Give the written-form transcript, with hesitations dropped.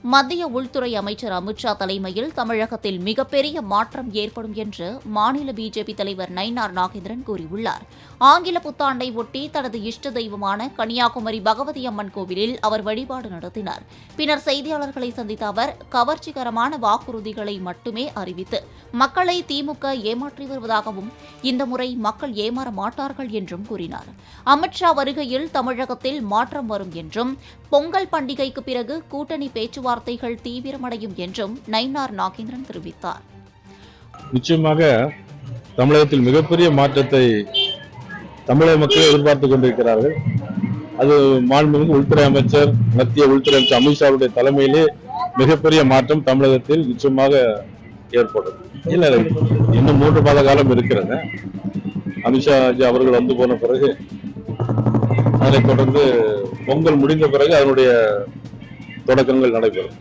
மத்திய உள்துறை அமைச்சர் அமித்ஷா தலைமையில் தமிழகத்தில் மிகப்பெரிய மாற்றம் ஏற்படும் என்று மாநில பிஜேபி தலைவர் நயினார் நாகேந்திரன் கூறியுள்ளார். ஆங்கில புத்தாண்டை ஒட்டி தனது இஷ்ட தெய்வமான கன்னியாகுமரி பகவதி அம்மன் கோவிலில் அவர் வழிபாடு நடத்தினார். பின்னர் செய்தியாளர்களை சந்தித்த அவர் கவர்ச்சிகரமான வாக்குறுதிகளை மட்டுமே அறிவித்து மக்களை திமுக ஏமாற்றி வருவதாகவும் இந்த முறை மக்கள் ஏமாற மாட்டார்கள் என்றும் கூறினார். அமித்ஷா வருகையில் தமிழகத்தில் மாற்றம் வரும் என்றும் பொங்கல் பண்டிகைக்கு பிறகு கூட்டணி பேச்சுவார்த்தைகள் தீவிரமடையும் என்றும் நயினார் நாகேந்திரன் தெரிவித்தார். நிச்சயமாக தமிழகத்தில் மிகப்பெரிய மாற்றத்தை தமிழக மக்கள் எதிர்பார்த்துக் கொண்டிருக்கிறார்கள். அது மாண்புமிகு உள்துறை அமைச்சர், மத்திய உள்துறை அமைச்சர் அமித்ஷாவுடைய தலைமையிலே மிகப்பெரிய மாற்றம் தமிழகத்தில் நிச்சயமாக ஏற்படும். இல்ல, இன்னும் 3 மாத காலம் இருக்கிறது. அமித்ஷா அவர்கள் வந்து போன பிறகு, அதனைத் தொடர்ந்து பொங்கல் முடிந்த பிறகு அதனுடைய தொடக்கங்கள் நடைபெறும்.